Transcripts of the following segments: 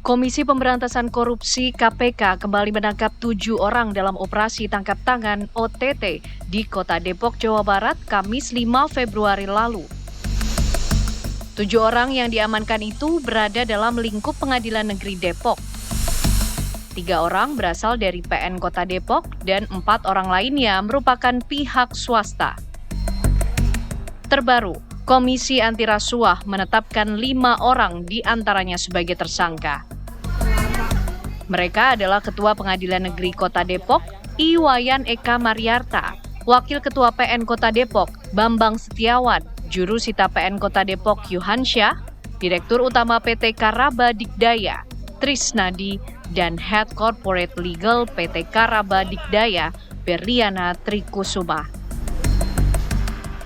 Komisi Pemberantasan Korupsi (KPK) kembali menangkap 7 orang dalam operasi tangkap tangan (OTT) di Kota Depok, Jawa Barat, Kamis 5 Februari lalu. 7 orang yang diamankan itu berada dalam lingkup Pengadilan Negeri Depok. 3 orang berasal dari PN Kota Depok dan 4 orang lainnya merupakan pihak swasta. Terbaru, Komisi Anti Rasuah menetapkan 5 orang di antaranya sebagai tersangka. Mereka adalah Ketua Pengadilan Negeri Kota Depok, Iwayan Eka Mariarta, Wakil Ketua PN Kota Depok, Bambang Setiawan, Juru Sita PN Kota Depok, Yuhansyah, Direktur Utama PT Karaba Dikdaya, Trisnadi, dan Head Corporate Legal PT Karaba Dikdaya, Berliana Trikusuma.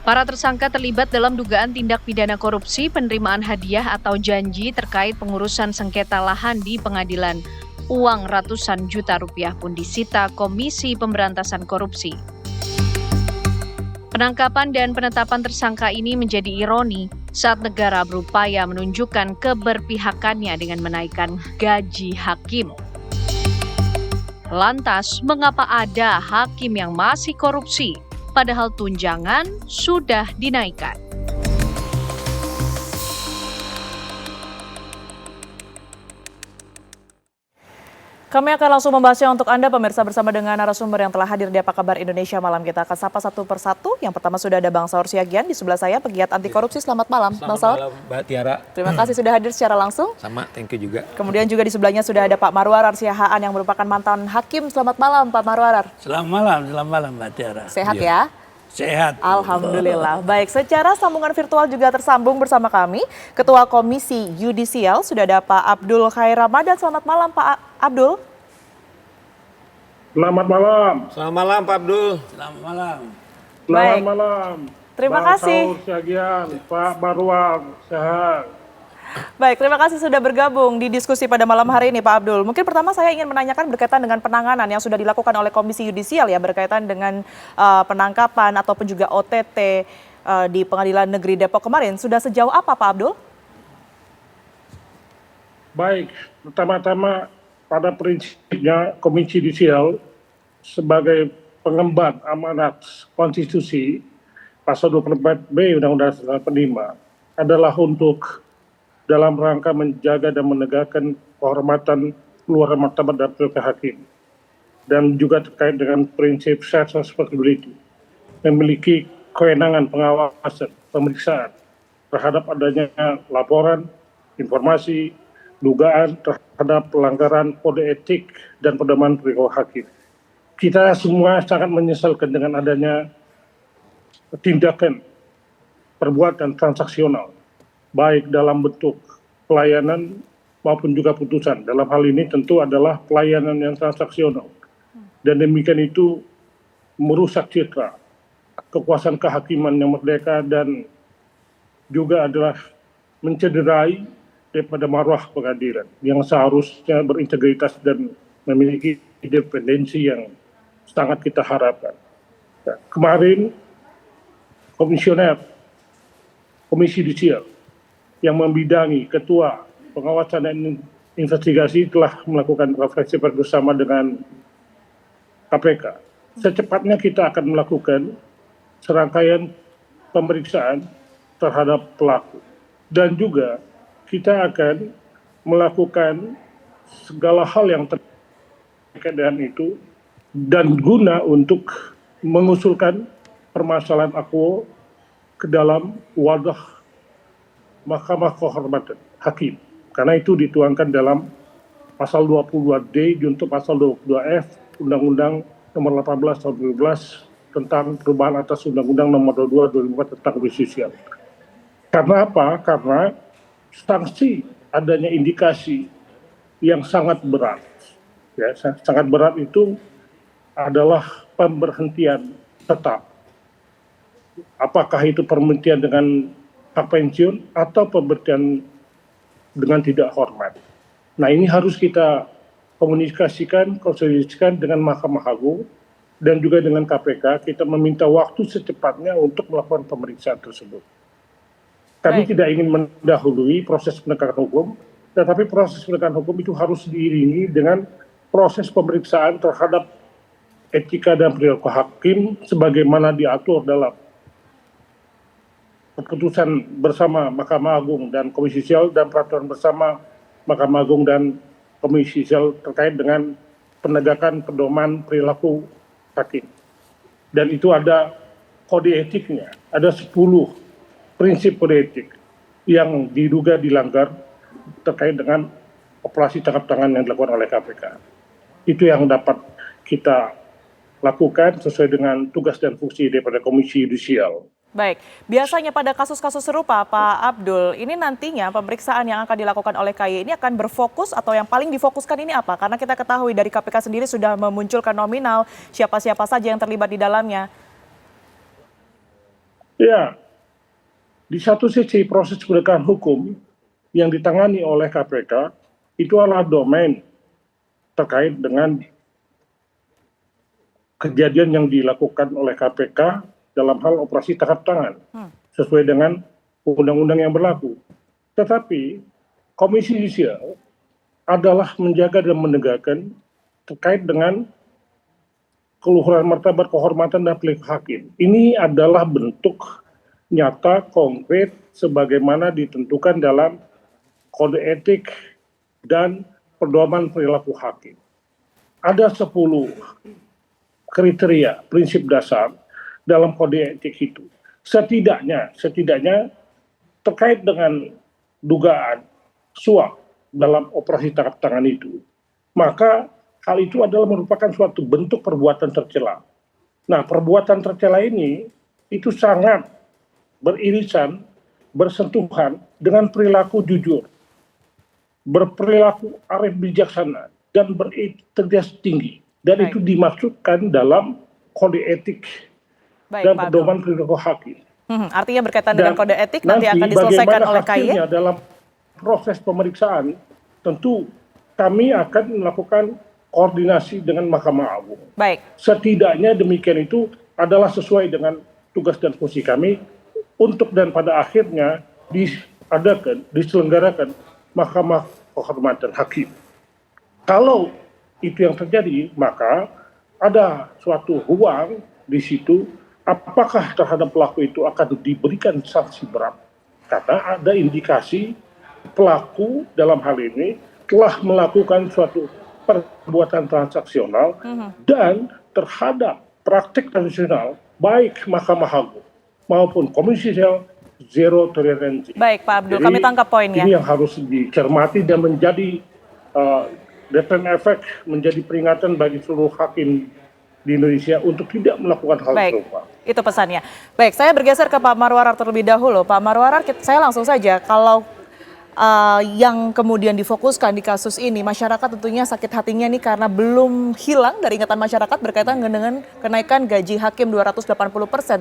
Para tersangka terlibat dalam dugaan tindak pidana korupsi, penerimaan hadiah atau janji terkait pengurusan sengketa lahan di pengadilan. Uang ratusan juta rupiah pun disita Komisi Pemberantasan Korupsi. Penangkapan dan penetapan tersangka ini menjadi ironi saat negara berupaya menunjukkan keberpihakannya dengan menaikkan gaji hakim. Lantas, mengapa ada hakim yang masih korupsi, padahal tunjangan sudah dinaikkan? Kami akan langsung membahasnya untuk Anda, pemirsa, bersama dengan narasumber yang telah hadir di Apa Kabar Indonesia malam. Kita akan sapa satu persatu. Yang pertama sudah ada Bang Saur Siagian, di sebelah saya pegiat anti korupsi. Selamat malam, Bang Saur. Selamat malam, Mbak Tiara. Terima kasih sudah hadir secara langsung. Sama, thank you juga. Kemudian juga di sebelahnya sudah ada Pak Marwarar Siahaan yang merupakan mantan hakim. Selamat malam, Pak Marwarar. Selamat malam Mbak Tiara. Sehat ya? Sehat. Alhamdulillah. Baik, secara sambungan virtual juga tersambung bersama kami, Ketua Komisi Yudisial, sudah ada Pak Abdul Khair Ramadan. Selamat malam, Pak Abdul. Selamat malam. Selamat malam, Pak Abdul. Selamat malam. Selamat Baik. malam. Terima Bang kasih. Saur Siagian, Pak Marwar, sehat. Baik, terima kasih sudah bergabung di diskusi pada malam hari ini, Pak Abdul. Mungkin pertama saya ingin menanyakan berkaitan dengan penanganan yang sudah dilakukan oleh Komisi Yudisial ya, berkaitan dengan penangkapan ataupun juga OTT di Pengadilan Negeri Depok kemarin. Sudah sejauh apa, Pak Abdul? Baik, pertama-tama pada prinsipnya Komisi Yudisial sebagai pengemban amanat konstitusi pasal 24B Undang-Undang 45 adalah untuk dalam rangka menjaga dan menegakkan kehormatan luar martabat dan kedudukan hakim, dan juga terkait dengan prinsip fairness and responsibility, memiliki kewenangan pengawasan pemeriksaan terhadap adanya laporan, informasi, dugaan terhadap pelanggaran kode etik dan pedoman perilaku hakim. Kita semua sangat menyesalkan dengan adanya tindakan perbuatan transaksional, baik dalam bentuk pelayanan maupun juga putusan. Dalam hal ini tentu adalah pelayanan yang transaksional. Dan demikian itu merusak citra kekuasaan kehakiman yang merdeka dan juga adalah mencederai daripada marwah pengadilan yang seharusnya berintegritas dan memiliki independensi yang sangat kita harapkan. Kemarin Komisioner Komisi Yudisial yang membidangi Ketua Pengawasan dan Investigasi telah melakukan refleksi bersama dengan KPK. Secepatnya kita akan melakukan serangkaian pemeriksaan terhadap pelaku. Dan juga kita akan melakukan segala hal yang terkait dengan itu dan guna untuk mengusulkan permasalahan akuo ke dalam wadah Mahkamah Kehormatan Hakim. Karena itu dituangkan dalam pasal 22D junto pasal 22F Undang-Undang Nomor 18 Tahun 2012 tentang perubahan atas Undang-Undang Nomor 22 2004 tentang Komisi. Karena apa? Karena sanksi adanya indikasi yang sangat berat. Ya, sangat berat itu adalah pemberhentian tetap. Apakah itu pemberhentian dengan hak pensiun atau pemberhentian dengan tidak hormat. Nah, ini harus kita komunikasikan, konsolidasikan dengan Mahkamah Agung dan juga dengan KPK. Kita meminta waktu secepatnya untuk melakukan pemeriksaan tersebut. Kami tidak ingin mendahului proses penegakan hukum Tetapi proses penegakan hukum itu harus diiringi dengan proses pemeriksaan terhadap etika dan perilaku hakim sebagaimana diatur dalam keputusan bersama Mahkamah Agung dan Komisi Yudisial dan peraturan bersama Mahkamah Agung dan Komisi Yudisial terkait dengan penegakan pedoman perilaku hakim. Dan itu ada kode etiknya, ada 10 prinsip kode etik yang diduga dilanggar terkait dengan operasi tangkap tangan yang dilakukan oleh KPK. Itu yang dapat kita lakukan sesuai dengan tugas dan fungsi daripada Komisi Yudisial. Baik, biasanya pada kasus-kasus serupa Pak Abdul, ini nantinya pemeriksaan yang akan dilakukan oleh KY ini akan berfokus atau yang paling difokuskan ini apa? Karena kita ketahui dari KPK sendiri sudah memunculkan nominal siapa-siapa saja yang terlibat di dalamnya. Ya, di satu sisi proses penegakan hukum yang ditangani oleh KPK itu adalah domain terkait dengan kejadian yang dilakukan oleh KPK dalam hal operasi tangkap tangan sesuai dengan undang-undang yang berlaku. Tetapi Komisi Yudisial adalah menjaga dan menegakkan terkait dengan keluhuran martabat, kehormatan dan perilaku hakim. Ini adalah bentuk nyata konkret sebagaimana ditentukan dalam kode etik dan pedoman perilaku hakim. Ada 10 kriteria, prinsip dasar dalam kode etik itu. Setidaknya terkait dengan dugaan suap dalam operasi tangkap tangan itu, maka hal itu adalah merupakan suatu bentuk perbuatan tercela. Nah, perbuatan tercela ini itu sangat beririsan, bersentuhan dengan perilaku jujur, berperilaku arif bijaksana, dan berintegritas tinggi. Dan itu dimaksudkan dalam kode etik dan pedoman perilaku hakim. Artinya berkaitan dengan kode etik nanti akan diselesaikan oleh KY? Dalam proses pemeriksaan, tentu kami akan melakukan koordinasi dengan Mahkamah Agung. Baik. Setidaknya demikian itu adalah sesuai dengan tugas dan fungsi kami untuk dan pada akhirnya diselenggarakan Mahkamah Kehormatan Hakim. Kalau itu yang terjadi, maka ada suatu ruang di situ apakah terhadap pelaku itu akan diberikan sanksi berat. Karena ada indikasi pelaku dalam hal ini telah melakukan suatu perbuatan transaksional dan terhadap praktik tradisional baik Mahkamah Agung maupun Komisi Yudisial zero toleransi. Baik Pak Abdul, Jadi, kami tangkap poinnya. Ini yang harus dicermati dan menjadi deterrent effect, menjadi peringatan bagi seluruh hakim di Indonesia untuk tidak melakukan hal serupa. Itu pesannya. Baik, saya bergeser ke Pak Marwarar terlebih dahulu. Pak Marwarar, saya langsung saja, kalau yang kemudian difokuskan di kasus ini, masyarakat tentunya sakit hatinya nih karena belum hilang dari ingatan masyarakat berkaitan dengan kenaikan gaji hakim 280%.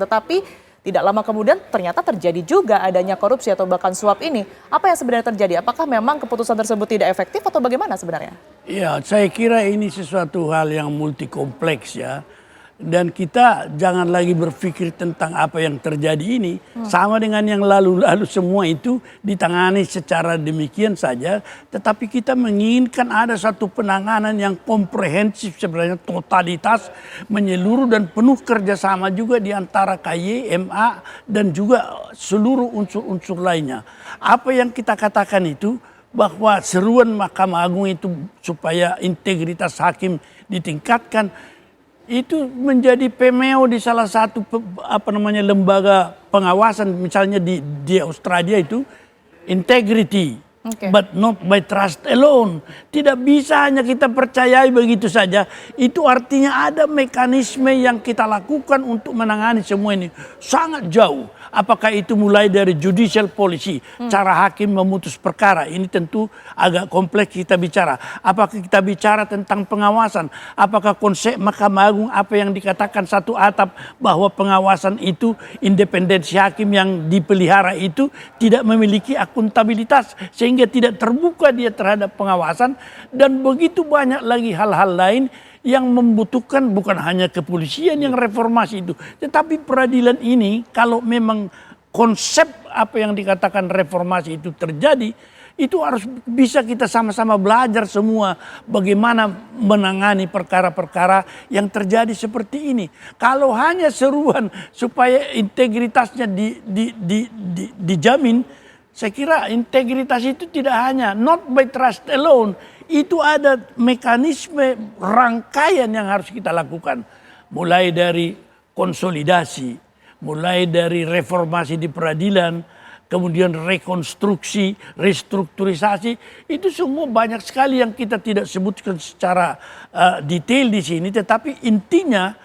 Tetapi tidak lama kemudian ternyata terjadi juga adanya korupsi atau bahkan suap ini. Apa yang sebenarnya terjadi? Apakah memang keputusan tersebut tidak efektif atau bagaimana sebenarnya? Ya, saya kira ini sesuatu hal yang multi kompleks ya. Dan kita jangan lagi berpikir tentang apa yang terjadi ini. Sama dengan yang lalu-lalu semua itu ditangani secara demikian saja. Tetapi kita menginginkan ada satu penanganan yang komprehensif sebenarnya, totalitas, menyeluruh dan penuh kerjasama juga di antara KY, MA dan juga seluruh unsur-unsur lainnya. Apa yang kita katakan itu bahwa seruan Mahkamah Agung itu supaya integritas hakim ditingkatkan, itu menjadi pemeo di salah satu lembaga pengawasan, misalnya di Australia itu integrity, but not by trust alone. Tidak bisa hanya kita percayai begitu saja. Itu artinya ada mekanisme yang kita lakukan untuk menangani semua ini sangat jauh. Apakah itu mulai dari judicial policy, cara hakim memutus perkara, ini tentu agak kompleks kita bicara. Apakah kita bicara tentang pengawasan, apakah konsep Mahkamah Agung apa yang dikatakan satu atap bahwa pengawasan itu independensi hakim yang dipelihara itu tidak memiliki akuntabilitas sehingga tidak terbuka dia terhadap pengawasan, dan begitu banyak lagi hal-hal lain yang membutuhkan bukan hanya kepolisian yang reformasi itu, tetapi peradilan ini kalau memang konsep apa yang dikatakan reformasi itu terjadi, Itu harus bisa kita sama-sama belajar semua bagaimana menangani perkara-perkara yang terjadi seperti ini. Kalau hanya seruan supaya integritasnya dijamin, saya kira integritas itu tidak hanya not by trust alone. Itu ada mekanisme rangkaian yang harus kita lakukan. Mulai dari konsolidasi, mulai dari reformasi di peradilan, kemudian rekonstruksi, restrukturisasi, itu semua banyak sekali yang kita tidak sebutkan secara detail di sini. Tetapi intinya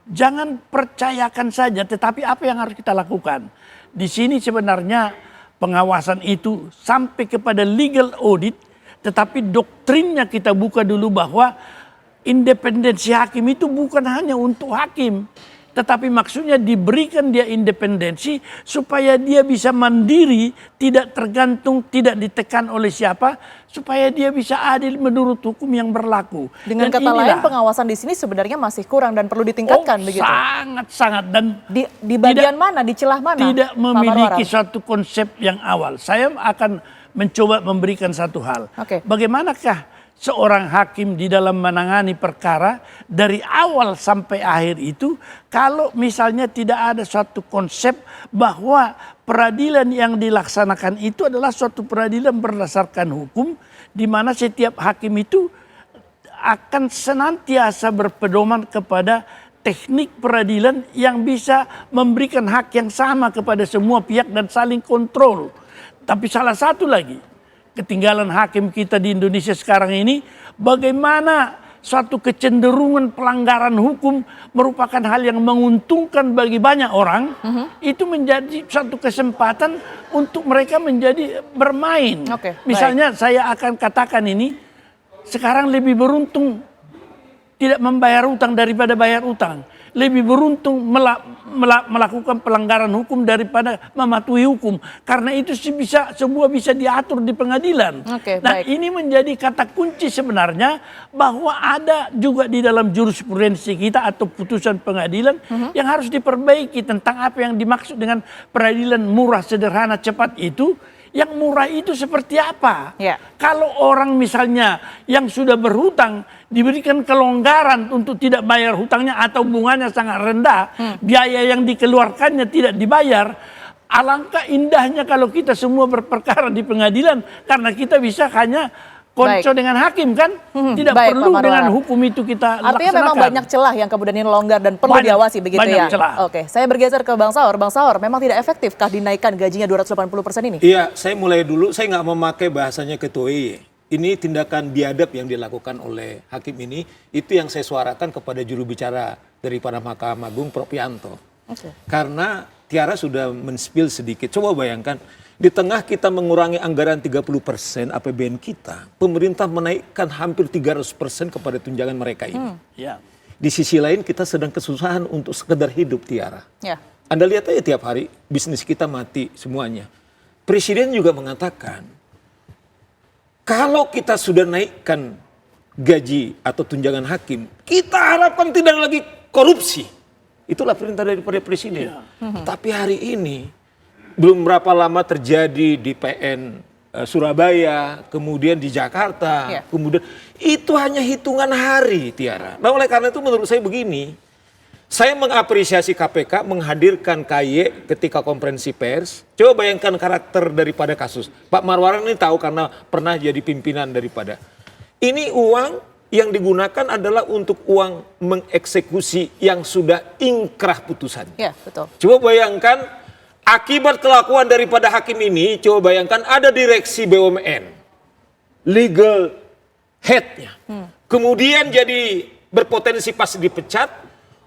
jangan percayakan saja, tetapi apa yang harus kita lakukan. Di sini sebenarnya pengawasan itu sampai kepada legal audit, tetapi doktrinnya kita buka dulu bahwa independensi hakim itu bukan hanya untuk hakim, tetapi maksudnya diberikan dia independensi supaya dia bisa mandiri, tidak tergantung, tidak ditekan oleh siapa, supaya dia bisa adil menurut hukum yang berlaku. Dengan Dan kata lain pengawasan di sini sebenarnya masih kurang dan perlu ditingkatkan begitu. Sangat dan Di bagian mana, di celah mana? tidak Pak memiliki Marwarar? suatu konsep yang awal. Saya akan mencoba memberikan satu hal. Oke. Bagaimanakah seorang hakim di dalam menangani perkara dari awal sampai akhir itu kalau misalnya tidak ada suatu konsep bahwa peradilan yang dilaksanakan itu adalah suatu peradilan berdasarkan hukum di mana setiap hakim itu akan senantiasa berpedoman kepada teknik peradilan yang bisa memberikan hak yang sama kepada semua pihak dan saling kontrol. Tapi salah satu lagi, ketinggalan hakim kita di Indonesia sekarang ini, bagaimana suatu kecenderungan pelanggaran hukum merupakan hal yang menguntungkan bagi banyak orang, itu menjadi satu kesempatan untuk mereka menjadi bermain. Oke, Misalnya saya akan katakan ini, sekarang lebih beruntung tidak membayar utang daripada bayar utang. Lebih beruntung melakukan pelanggaran hukum daripada mematuhi hukum. Karena itu semua bisa diatur di pengadilan. Oke, Nah baik. ini menjadi kata kunci sebenarnya bahwa ada juga di dalam jurisprudensi kita atau putusan pengadilan yang harus diperbaiki tentang apa yang dimaksud dengan peradilan murah, sederhana, cepat itu. Yang murah itu seperti apa? Ya. Kalau orang misalnya yang sudah berhutang diberikan kelonggaran untuk tidak bayar hutangnya atau bunganya sangat rendah, biaya yang dikeluarkannya tidak dibayar, alangkah indahnya kalau kita semua berperkara di pengadilan karena kita bisa hanya konco dengan hakim kan? Tidak Baik, perlu Pak Marwarar. dengan hukum itu kita Artinya laksanakan. memang banyak celah yang kemudian ini longgar dan perlu Banyak, diawasi begitu banyak ya. celah. Oke, saya bergeser ke Bang Saur. Bang Saur, memang tidak efektifkah dinaikkan gajinya 280% ini? Iya, saya mulai dulu, saya nggak memakai bahasanya ketua IE. Ini tindakan biadab yang dilakukan oleh hakim ini, itu yang saya suarakan kepada juru bicara daripada Mahkamah Agung, Prof. Yanto. Oke. Karena Tiara sudah men-spill sedikit. Coba bayangkan, di tengah kita mengurangi anggaran 30% APBN kita, pemerintah menaikkan hampir 300% kepada tunjangan mereka ini. Ya. Di sisi lain kita sedang kesusahan untuk sekedar hidup, Tiara. Ya. Anda lihat aja tiap hari bisnis kita mati semuanya. Presiden juga mengatakan, kalau kita sudah naikkan gaji atau tunjangan hakim, kita harapkan tidak lagi korupsi. Itulah perintah daripada Presiden. Tapi hari ini, belum berapa lama terjadi di PN Surabaya, kemudian di Jakarta, Ya. kemudian itu hanya hitungan hari, Tiara. Nah oleh karena itu menurut saya begini, saya mengapresiasi KPK menghadirkan KY ketika konferensi pers. Coba bayangkan karakter daripada kasus. Pak Marwarar ini tahu karena pernah jadi pimpinan daripada. Ini uang yang digunakan adalah untuk uang mengeksekusi yang sudah ingkrah putusan. Ya, betul. Coba bayangkan akibat kelakuan daripada hakim ini, coba bayangkan ada direksi BUMN, legal head-nya. Kemudian jadi berpotensi pasti dipecat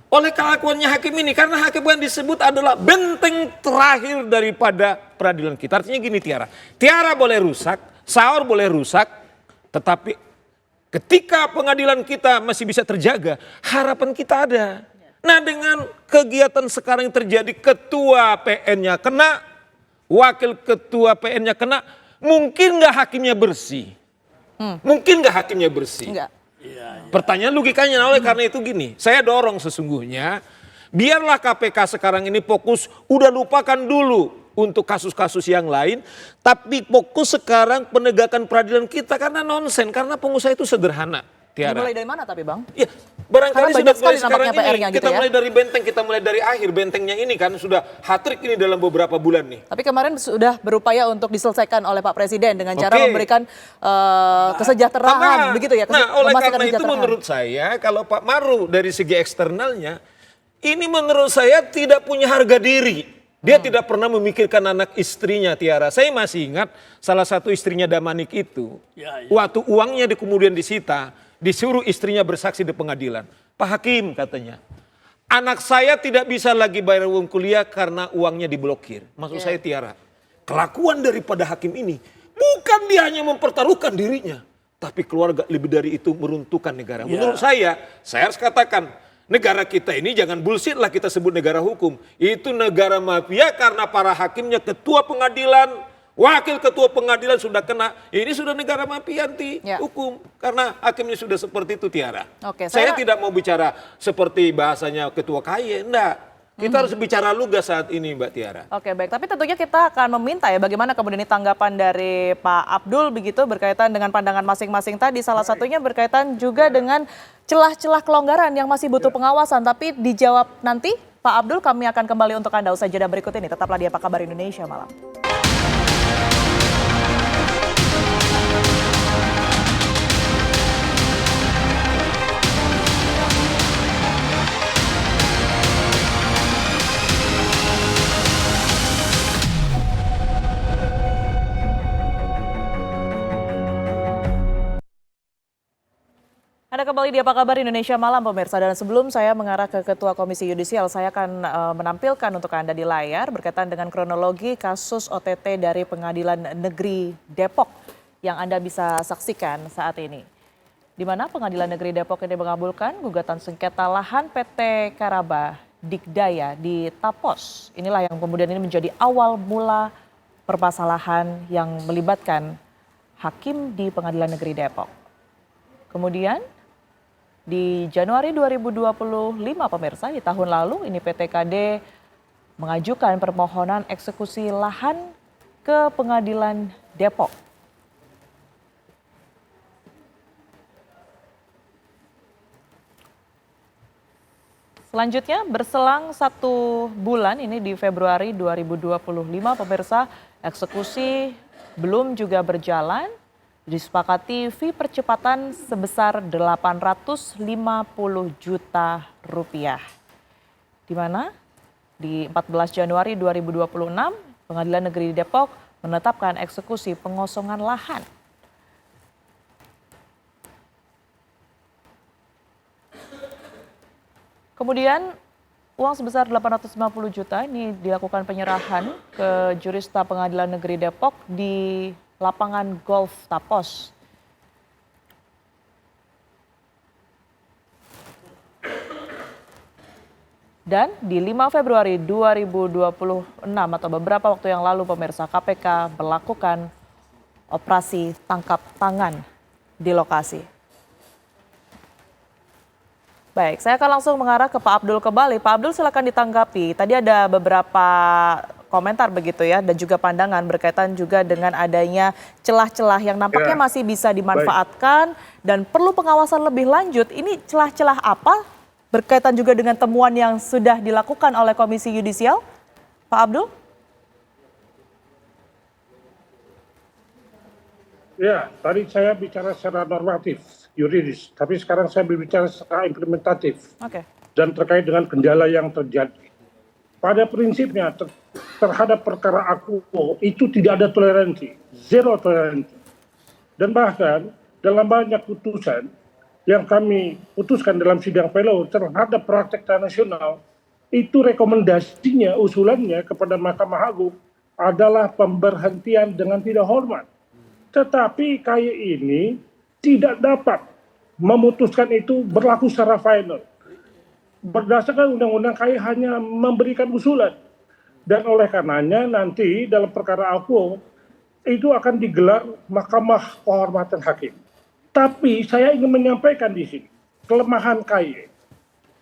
oleh kelakuannya hakim ini. Karena hakim yang disebut adalah benteng terakhir daripada peradilan kita. Artinya gini Tiara, Tiara boleh rusak, Saur boleh rusak, tetapi ketika pengadilan kita masih bisa terjaga, harapan kita ada. Nah dengan kegiatan sekarang yang terjadi, ketua PN-nya kena, wakil ketua PN-nya kena, mungkin nggak hakimnya bersih? Mungkin nggak hakimnya bersih? Enggak. Pertanyaan logikanya, oleh karena itu gini, saya dorong sesungguhnya, biarlah KPK sekarang ini fokus, udah lupakan dulu untuk kasus-kasus yang lain, tapi fokus sekarang penegakan peradilan kita karena nonsen, karena pengusaha itu sederhana. Tiara. Dimulai dari mana tapi Bang? Ya, barangkali Karena sudah banyak sekali mulai sekarang nampaknya ini. PR-nya gitu Kita ya. mulai dari benteng, kita mulai dari akhir bentengnya ini kan sudah hat-trick ini dalam beberapa bulan nih. Tapi kemarin sudah berupaya untuk diselesaikan oleh Pak Presiden dengan cara Oke. memberikan kesejahteraan, begitu ya? Oleh memastikan karena itu kesejahteraan. menurut saya kalau Pak Maru dari segi eksternalnya, ini menurut saya tidak punya harga diri. Dia tidak pernah memikirkan anak istrinya, Tiara. Saya masih ingat salah satu istrinya Damanik itu, waktu uangnya kemudian disita, disuruh istrinya bersaksi di pengadilan. Pak Hakim katanya, anak saya tidak bisa lagi bayar uang kuliah karena uangnya diblokir. Maksud saya Tiara, kelakuan daripada hakim ini bukan dia hanya mempertaruhkan dirinya, tapi keluarga lebih dari itu meruntuhkan negara. Menurut saya harus katakan, negara kita ini jangan bullshit lah kita sebut negara hukum. Itu negara mafia karena para hakimnya ketua pengadilan, wakil ketua pengadilan sudah kena. Ini sudah negara mafia anti hukum. Karena hakimnya sudah seperti itu Tiara. Oke, saya tidak mau bicara seperti bahasanya ketua KY, enggak. Kita harus bicara lugas saat ini Mbak Tiara. Oke baik, tapi tentunya kita akan meminta ya bagaimana kemudian ini tanggapan dari Pak Abdul begitu berkaitan dengan pandangan masing-masing tadi. Salah satunya berkaitan juga dengan celah-celah kelonggaran yang masih butuh pengawasan. Tapi dijawab nanti Pak Abdul, kami akan kembali untuk Anda usai jeda berikut ini. Tetaplah di Apa Kabar Indonesia Malam. Ada kembali di Apa Kabar Indonesia Malam pemirsa, dan sebelum saya mengarah ke Ketua Komisi Yudisial, saya akan menampilkan untuk Anda di layar berkaitan dengan kronologi kasus OTT dari Pengadilan Negeri Depok yang Anda bisa saksikan saat ini. Di mana Pengadilan Negeri Depok ini mengabulkan gugatan sengketa lahan PT Karaba Dikdaya di Tapos. Inilah yang kemudian ini menjadi awal mula permasalahan yang melibatkan hakim di Pengadilan Negeri Depok. Kemudian di Januari 2025 pemirsa, di tahun lalu ini PT KD mengajukan permohonan eksekusi lahan ke Pengadilan Depok. Selanjutnya berselang 1 bulan ini di Februari 2025 pemirsa, eksekusi belum juga berjalan. Disepakati fee percepatan sebesar 850 juta rupiah. Di mana di 14 Januari 2026 Pengadilan Negeri Depok menetapkan eksekusi pengosongan lahan. Kemudian uang sebesar 850 juta ini dilakukan penyerahan ke Jurista Pengadilan Negeri Depok di lapangan golf Tapos. Dan di 5 Februari 2026 atau beberapa waktu yang lalu pemirsa, KPK melakukan operasi tangkap tangan di lokasi. Baik, saya akan langsung mengarah ke Pak Abdul kembali. Pak Abdul silakan ditanggapi. Tadi ada beberapa komentar begitu ya, dan juga pandangan berkaitan juga dengan adanya celah-celah yang nampaknya masih bisa dimanfaatkan dan perlu pengawasan lebih lanjut. Ini celah-celah apa berkaitan juga dengan temuan yang sudah dilakukan oleh Komisi Yudisial? Pak Abdul? Ya, tadi saya bicara secara normatif, yuridis, tapi sekarang saya berbicara secara implementatif. Oke. Dan terkait dengan kendala yang terjadi. Pada prinsipnya terhadap perkara akuo itu tidak ada toleransi, zero toleransi. Dan bahkan dalam banyak putusan yang kami putuskan dalam sidang pleno terhadap praktek nasional, itu rekomendasinya, usulannya kepada Mahkamah Agung adalah pemberhentian dengan tidak hormat. Tetapi KY ini tidak dapat memutuskan itu berlaku secara final. Berdasarkan Undang-Undang KY hanya memberikan usulan. Dan oleh karenanya nanti dalam perkara akuo itu akan digelar Mahkamah Kehormatan Hakim. Tapi saya ingin menyampaikan di sini kelemahan KY.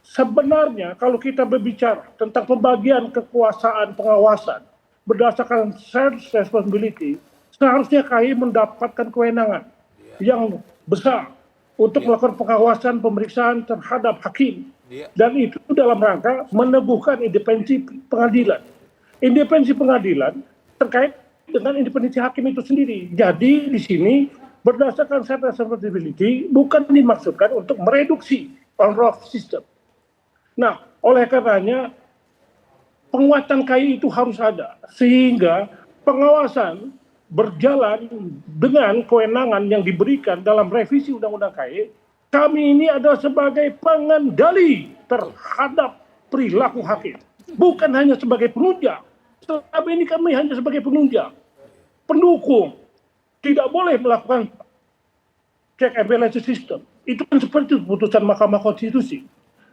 Sebenarnya kalau kita berbicara tentang pembagian kekuasaan pengawasan berdasarkan shared responsibility, seharusnya KAI mendapatkan kewenangan yang besar untuk melakukan pengawasan pemeriksaan terhadap hakim. Dan itu dalam rangka meneguhkan independensi pengadilan. Independensi pengadilan terkait dengan independensi hakim itu sendiri. Jadi di sini berdasarkan shared responsibility bukan dimaksudkan untuk mereduksi on-off system. Nah, oleh karenanya penguatan KAI itu harus ada sehingga pengawasan berjalan dengan kewenangan yang diberikan dalam revisi Undang-Undang KAI. Kami ini adalah sebagai pengendali terhadap perilaku hakim, bukan hanya sebagai penunjang. Selama ini kami hanya sebagai penunjang, pendukung, tidak boleh melakukan check and balance system. Itu kan seperti putusan Mahkamah Konstitusi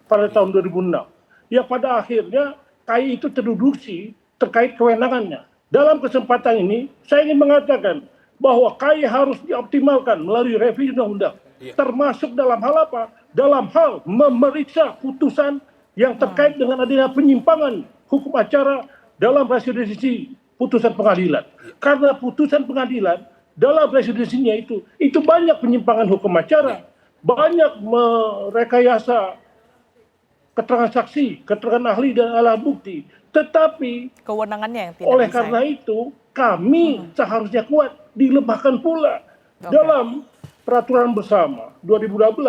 pada tahun 2006. Ya pada akhirnya KAI itu terdeduksi terkait kewenangannya. Dalam kesempatan ini, saya ingin mengatakan bahwa KAI harus dioptimalkan melalui revisi undang-undang. Termasuk dalam hal apa? Dalam hal memeriksa putusan yang terkait dengan adanya penyimpangan hukum acara dalam residensi putusan pengadilan. Karena putusan pengadilan dalam residensinya itu banyak penyimpangan hukum acara, banyak merekayasa keterangan saksi, keterangan ahli dan alat bukti. Tetapi Kewenangannya yang tidak oleh bisa. karena itu kami seharusnya kuat dilemahkan pula dalam peraturan bersama 2012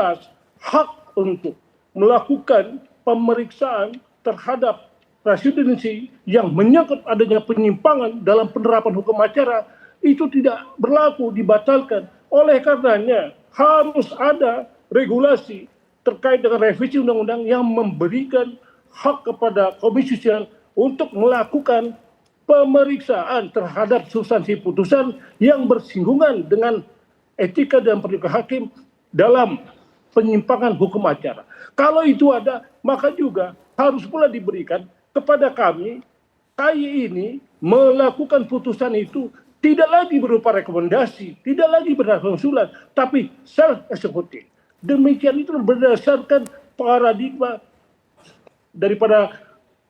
hak untuk melakukan pemeriksaan terhadap presidensi yang menyangkut adanya penyimpangan dalam penerapan hukum acara itu tidak berlaku, dibatalkan. Oleh karenanya harus ada regulasi terkait dengan revisi undang-undang yang memberikan hak kepada Komisi Yudisial untuk melakukan pemeriksaan terhadap substansi putusan yang bersinggungan dengan etika dan perilaku hakim dalam penyimpangan hukum acara. Kalau itu ada, maka juga harus pula diberikan kepada kami, KAI ini melakukan putusan itu tidak lagi berupa rekomendasi, tidak lagi berdasarkan usulan, tapi self-executive. Demikian itu berdasarkan paradigma daripada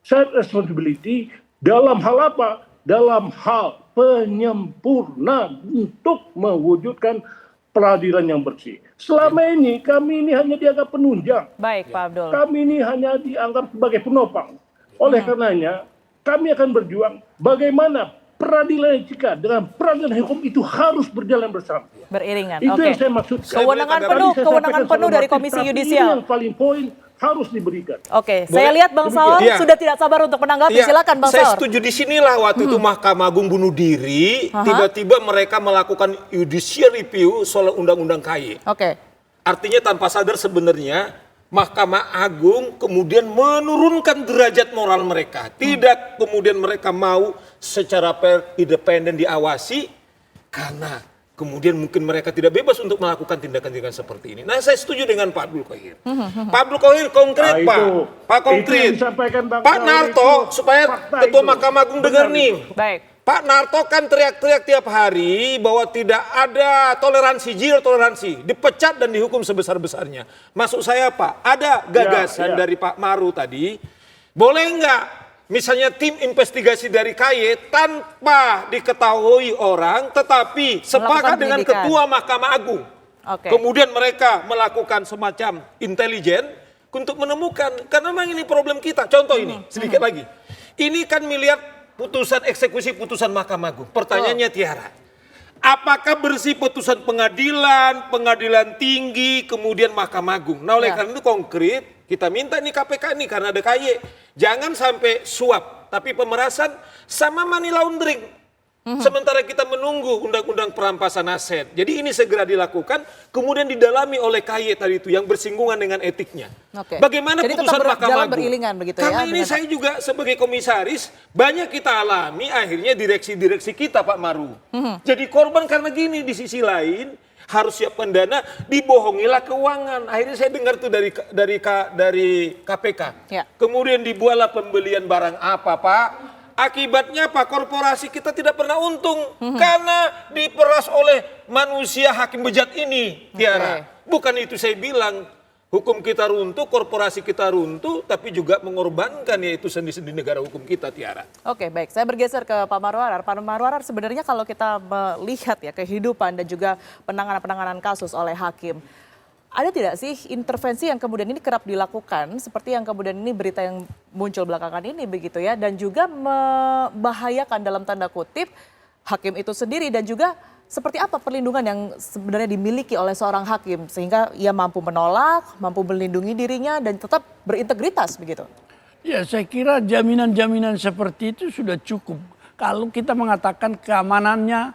shared responsibility dalam hal apa? Dalam hal penyempurna untuk mewujudkan peradilan yang bersih. Selama ini kami ini hanya dianggap penunjang. Baik, Pak Abdul. Kami ini hanya dianggap sebagai penopang. Oleh karenanya kami akan berjuang bagaimana peradilan etika dengan peradilan hukum itu harus berjalan bersama. Beriringan. Itu Oke. yang saya maksudkan. Kewenangan Tadi penuh, saya kewenangan sampaikan penuh dari secara Komisi normatif, tapi Yudisial. Ini yang paling poin harus diberikan. Oke, saya lihat Bang Saur Iya. sudah tidak sabar untuk menanggapi. Ya, Silakan Bang saya Saur. setuju di sinilah waktu itu Mahkamah Agung bunuh diri, tiba-tiba mereka melakukan judicial review soal undang-undang KAI. Oke. Artinya tanpa sadar sebenarnya Mahkamah Agung kemudian menurunkan derajat moral mereka. Tidak kemudian mereka mau secara independen diawasi karena kemudian mungkin mereka tidak bebas untuk melakukan tindakan-tindakan seperti ini. Nah, saya setuju dengan Pak Abdul Qohir. Pak Abdul Qohir konkret, Nah, Pak. Pak itu konkret. yang disampaikan Bang Pak Saur Narto, itu supaya fakta Ketua itu. Mahkamah Agung Benar dengar itu. nih. Baik. Pak Narto kan teriak-teriak tiap hari bahwa tidak ada toleransi, zero toleransi. Dipecat dan dihukum sebesar-besarnya. Maksud saya Pak, ada gagasan Ya. dari Pak Maru tadi. Boleh nggak misalnya tim investigasi dari KAI tanpa diketahui orang tetapi sepakat dengan penyidikan. Ketua Mahkamah Agung. Oke. Kemudian mereka melakukan semacam intelijen untuk menemukan, karena memang ini problem kita. Contoh ini, sedikit lagi. Ini kan melihat putusan eksekusi putusan Mahkamah Agung. Pertanyaannya Tiara, apakah bersih putusan pengadilan, pengadilan tinggi, kemudian Mahkamah Agung? Nah oleh Ya. karena itu konkret, kita minta nih KPK nih karena ada KAI. Jangan sampai suap, tapi pemerasan sama money laundering. Sementara kita menunggu undang-undang perampasan aset. Jadi ini segera dilakukan, kemudian didalami oleh KAI tadi itu yang bersinggungan dengan etiknya. Oke. Bagaimana Jadi tetap putusan Mahkamah berjalan Agung? beriringan begitu ya, Karena ini dengan- saya juga sebagai komisaris banyak kita alami akhirnya direksi-direksi kita Pak Maru. Jadi korban karena gini, di sisi lain harus siapkan dana, dibohongilah keuangan. Akhirnya saya dengar tuh dari KPK. Ya. Kemudian dibuatlah pembelian barang apa Pak? Akibatnya Pak, korporasi kita tidak pernah untung karena diperas oleh manusia hakim bejat ini, Tiara. Bukan itu saya bilang. Hukum kita runtuh, korporasi kita runtuh, tapi juga mengorbankan yaitu sendi-sendi negara hukum kita, Tiara. Oke, baik. Saya bergeser ke Pak Marwarar. Pak Marwarar, sebenarnya kalau kita melihat ya kehidupan dan juga penanganan kasus oleh hakim, ada tidak sih intervensi yang kemudian ini kerap dilakukan seperti yang kemudian ini berita yang muncul belakangan ini begitu ya, dan juga membahayakan dalam tanda kutip hakim itu sendiri, dan juga seperti apa perlindungan yang sebenarnya dimiliki oleh seorang hakim sehingga ia mampu menolak, mampu melindungi dirinya dan tetap berintegritas begitu? Ya, saya kira jaminan-jaminan seperti itu sudah cukup. Kalau kita mengatakan keamanannya,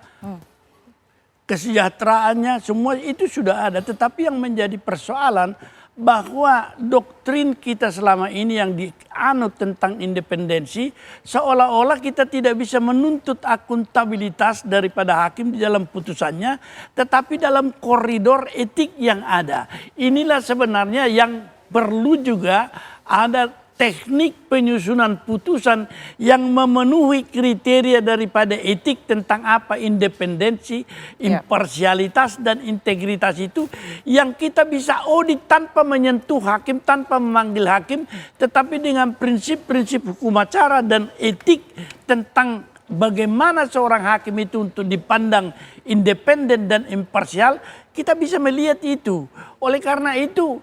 kesejahteraannya, semua itu sudah ada. Tetapi yang menjadi persoalan bahwa doktrin kita selama ini yang dianut tentang independensi, seolah-olah kita tidak bisa menuntut akuntabilitas daripada hakim di dalam putusannya, tetapi dalam koridor etik yang ada. Inilah sebenarnya yang perlu juga ada teknik penyusunan putusan yang memenuhi kriteria daripada etik tentang apa independensi, imparsialitas dan integritas itu, yang kita bisa audit tanpa menyentuh hakim, tanpa memanggil hakim, tetapi dengan prinsip-prinsip hukum acara dan etik tentang bagaimana seorang hakim itu untuk dipandang independen dan imparsial, kita bisa melihat itu. Oleh karena itu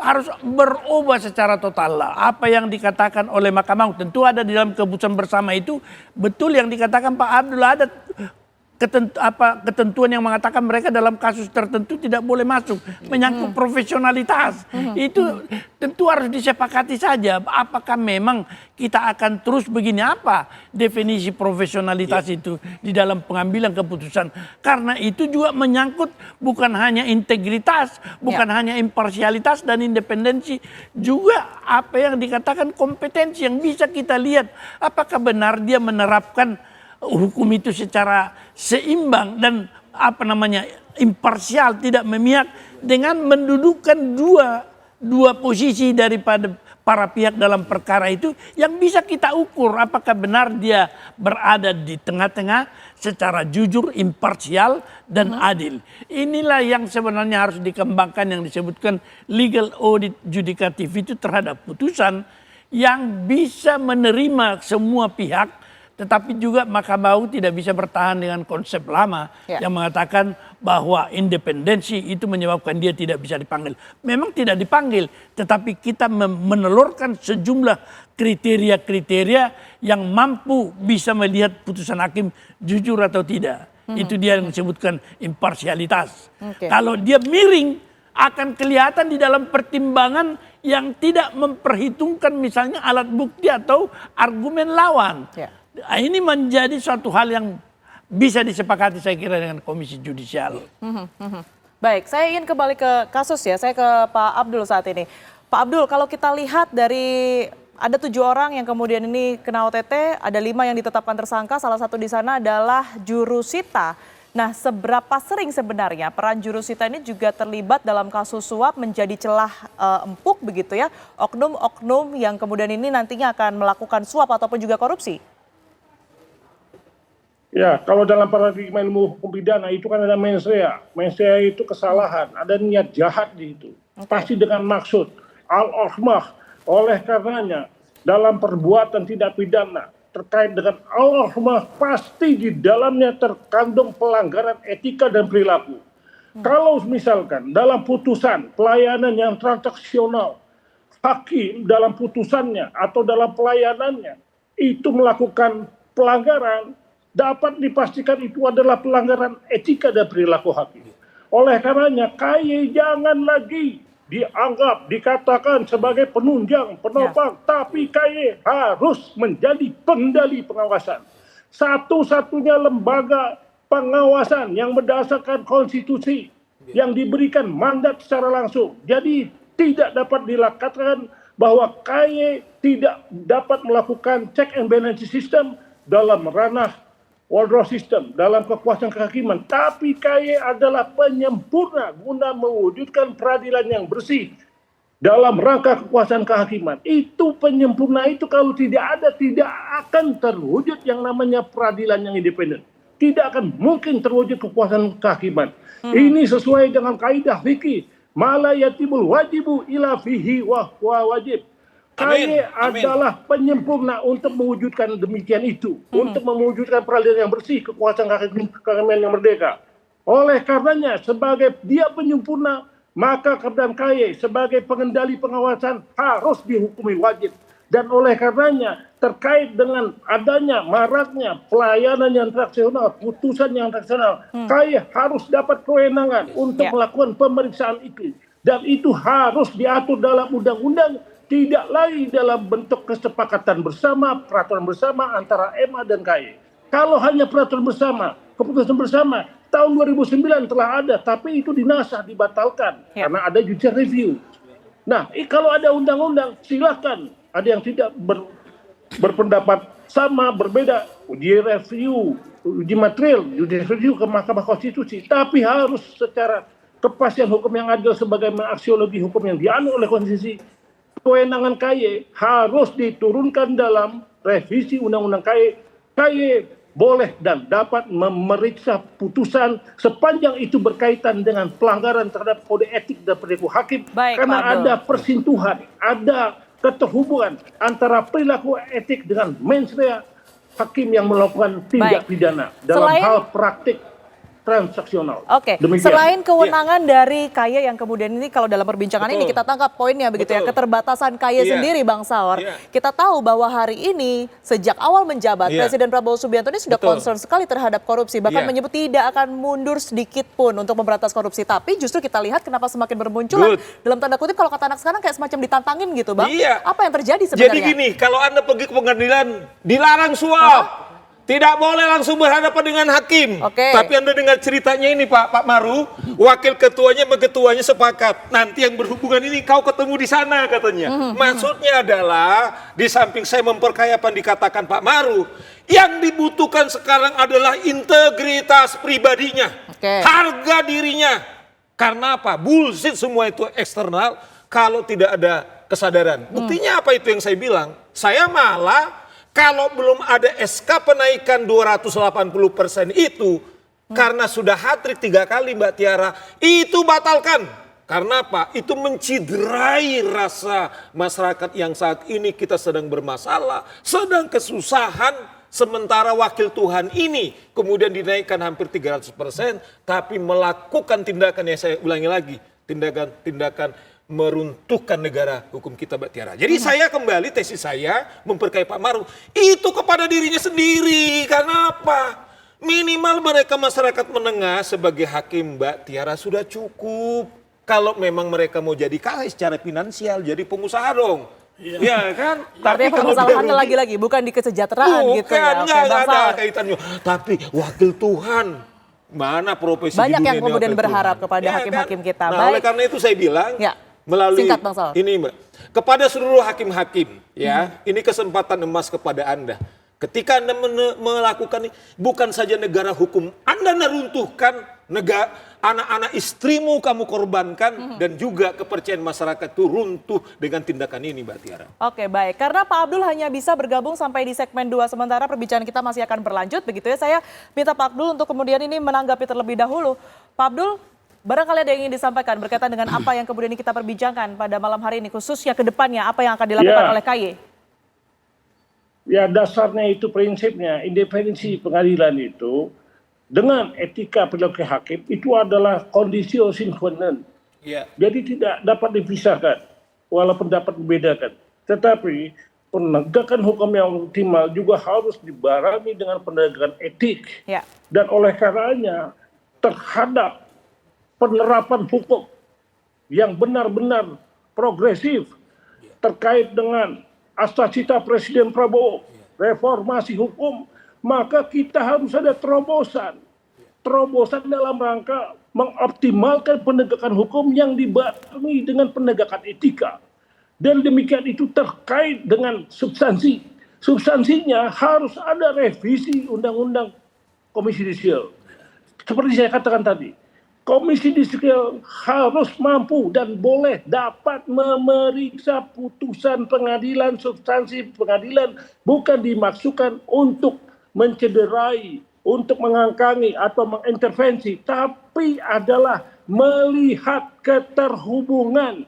harus berubah secara total lah. Apa yang dikatakan oleh Mahkamah tentu ada di dalam keputusan bersama itu, betul yang dikatakan Pak Abdul, ada ketentuan yang mengatakan mereka dalam kasus tertentu tidak boleh masuk, menyangkut profesionalitas. Itu tentu harus disepakati saja. Apakah memang kita akan terus begini, apa definisi profesionalitas itu di dalam pengambilan keputusan? Karena itu juga menyangkut bukan hanya integritas, bukan hanya imparsialitas dan independensi, juga apa yang dikatakan kompetensi yang bisa kita lihat apakah benar dia menerapkan hukum itu secara seimbang dan imparsial, tidak memihak, dengan mendudukkan dua posisi daripada para pihak dalam perkara itu yang bisa kita ukur apakah benar dia berada di tengah-tengah secara jujur, imparsial dan adil. Inilah yang sebenarnya harus dikembangkan, yang disebutkan legal audit judikatif itu terhadap putusan yang bisa menerima semua pihak. Tetapi juga Mahkamah Agung tidak bisa bertahan dengan konsep lama yang mengatakan bahwa independensi itu menyebabkan dia tidak bisa dipanggil. Memang tidak dipanggil, tetapi kita menelurkan sejumlah kriteria-kriteria yang mampu bisa melihat putusan hakim jujur atau tidak. Itu dia yang disebutkan imparsialitas. Kalau dia miring, akan kelihatan di dalam pertimbangan yang tidak memperhitungkan misalnya alat bukti atau argumen lawan. Ini menjadi suatu hal yang bisa disepakati saya kira dengan Komisi Judisial. Baik, saya ingin kembali ke kasus ya. Saya ke Pak Abdul saat ini. Pak Abdul, kalau kita lihat dari ada 7 orang yang kemudian ini kena OTT, ada 5 yang ditetapkan tersangka, salah satu di sana adalah jurusita. Nah, seberapa sering sebenarnya peran jurusita ini juga terlibat dalam kasus suap menjadi celah empuk begitu ya, oknum-oknum yang kemudian ini nantinya akan melakukan suap ataupun juga korupsi? Ya, kalau dalam paradigma ilmu hukum pidana itu kan ada mens rea. Mens rea itu kesalahan, ada niat jahat di situ. Pasti dengan maksud al-ahmah. Oleh karenanya dalam perbuatan tidak pidana terkait dengan al-ahmah pasti di dalamnya terkandung pelanggaran etika dan perilaku. Kalau misalkan dalam putusan pelayanan yang transaksional, hakim dalam putusannya atau dalam pelayanannya itu melakukan pelanggaran, dapat dipastikan itu adalah pelanggaran etika dan perilaku hakim. Oleh karenanya KY jangan lagi dianggap, dikatakan sebagai penunjang, penopang, tapi KY harus menjadi kendali pengawasan. Satu-satunya lembaga pengawasan yang berdasarkan konstitusi yang diberikan mandat secara langsung. Jadi tidak dapat dikatakan bahwa KY tidak dapat melakukan check and balance system dalam ranah wardrobe system, dalam kekuasaan kehakiman. Tapi KY adalah penyempurna guna mewujudkan peradilan yang bersih dalam rangka kekuasaan kehakiman. Itu penyempurna itu kalau tidak ada, tidak akan terwujud yang namanya peradilan yang independen. Tidak akan mungkin terwujud kekuasaan kehakiman. Ini sesuai dengan kaidah fikih Mala yatibul wajibu ila fihi wa huwa wajib. Amin. KY adalah penyempurna untuk mewujudkan demikian itu, untuk mewujudkan peradilan yang bersih, kekuasaan kehakiman yang merdeka. Oleh karenanya, sebagai dia penyempurna, maka Kementerian KY sebagai pengendali pengawasan harus dihukumi wajib. Dan oleh karenanya, terkait dengan adanya maraknya pelayanan yang transaksional, putusan yang transaksional, KY harus dapat kewenangan untuk melakukan pemeriksaan itu. Dan itu harus diatur dalam undang-undang, tidak lagi dalam bentuk kesepakatan bersama, peraturan bersama antara MA dan KY. Kalau hanya peraturan bersama, keputusan bersama, tahun 2009 telah ada, tapi itu dinasah, dibatalkan karena ada judicial review. Nah, kalau ada undang-undang, silakan. Ada yang tidak berpendapat sama, berbeda, uji review, uji material, judicial review ke Mahkamah Konstitusi. Tapi harus secara kepastian hukum yang adil sebagaimana aksiologi hukum yang dianut oleh Konstitusi. Kewenangan KY harus diturunkan dalam revisi Undang-Undang KY. KY boleh dan dapat memeriksa putusan sepanjang itu berkaitan dengan pelanggaran terhadap kode etik dan perilaku hakim. Karena ada persentuhan, ada keterhubungan antara perilaku etik dengan mens rea hakim yang melakukan tindak pidana dalam hal praktik transaksional. Oke, selain kewenangan dari KY yang kemudian ini kalau dalam perbincangan ini kita tangkap poinnya begitu ya, keterbatasan KY sendiri Bang Saur. Kita tahu bahwa hari ini sejak awal menjabat Presiden Prabowo Subianto ini sudah concern sekali terhadap korupsi, bahkan menyebut tidak akan mundur sedikit pun untuk memberantas korupsi. Tapi justru kita lihat kenapa semakin bermunculan dalam tanda kutip kalau kata anak sekarang kayak semacam ditantangin gitu Bang. Apa yang terjadi sebenarnya? Jadi gini, kalau Anda pergi ke pengadilan dilarang suap. Tidak boleh langsung berhadapan dengan hakim. Tapi Anda dengar ceritanya ini Pak Maru, wakil ketuanya sama ketuanya sepakat. Nanti yang berhubungan ini kau ketemu di sana katanya. Maksudnya adalah di samping saya memperkaya apa yang dikatakan Pak Maru, yang dibutuhkan sekarang adalah integritas pribadinya, harga dirinya. Karena apa? Bullshit semua itu eksternal kalau tidak ada kesadaran. Buktinya apa itu yang saya bilang? Saya malah kalau belum ada SK penaikan 280% itu, karena sudah hat-trick 3 kali Mbak Tiara, itu batalkan. Karena apa? Itu menciderai rasa masyarakat yang saat ini kita sedang bermasalah, sedang kesusahan, sementara wakil Tuhan ini kemudian dinaikkan hampir 300%, tapi melakukan tindakan yang saya ulangi lagi, tindakan meruntuhkan negara hukum kita Mbak Tiara. Jadi saya kembali tesis saya memperkaya Pak Maru itu kepada dirinya sendiri. Karena apa? Minimal mereka masyarakat menengah sebagai hakim Mbak Tiara sudah cukup. Kalau memang mereka mau jadi kaya secara finansial, jadi pengusaha dong. Ya kan? Tapi permasalahannya lagi-lagi bukan di kesejahteraan gitu ya. Bukan, nggak ada kaitannya. Tapi wakil Tuhan, mana profesi banyak di dunia yang kemudian wakil berharap Tuhan. kepada hakim-hakim kita. Nah, oleh karena itu saya bilang, melalui ini Mbak, kepada seluruh hakim-hakim ya, ini kesempatan emas kepada Anda. Ketika Anda melakukan ini, bukan saja negara hukum, Anda meruntuhkan negara, anak-anak istrimu kamu korbankan, dan juga kepercayaan masyarakat itu runtuh dengan tindakan ini Mbak Tiara. Oke baik, karena Pak Abdul hanya bisa bergabung sampai di segmen 2, sementara perbincangan kita masih akan berlanjut begitu ya. Saya minta Pak Abdul untuk kemudian ini menanggapi terlebih dahulu. Pak Abdul, barangkali ada yang ingin disampaikan berkaitan dengan apa yang kemudian kita perbincangkan pada malam hari ini, khususnya ke depannya apa yang akan dilakukan oleh KY? Ya dasarnya itu prinsipnya independensi pengadilan itu dengan etika perilaku hakim itu adalah kondisi sine qua non. Jadi tidak dapat dipisahkan walaupun dapat membedakan. Tetapi penegakan hukum yang optimal juga harus dibarengi dengan penegakan etik. Dan oleh karenanya terhadap penerapan hukum yang benar-benar progresif terkait dengan asasita Presiden Prabowo, reformasi hukum, maka kita harus ada terobosan. Terobosan dalam rangka mengoptimalkan penegakan hukum yang dibarengi dengan penegakan etika. Dan demikian itu terkait dengan substansi. Substansinya harus ada revisi Undang-Undang Komisi Yudisial. Seperti saya katakan tadi, Komisi Yudisial harus mampu dan boleh dapat memeriksa putusan pengadilan, substansi pengadilan, bukan dimaksudkan untuk mencederai, untuk mengangkangi atau mengintervensi, tapi adalah melihat keterhubungan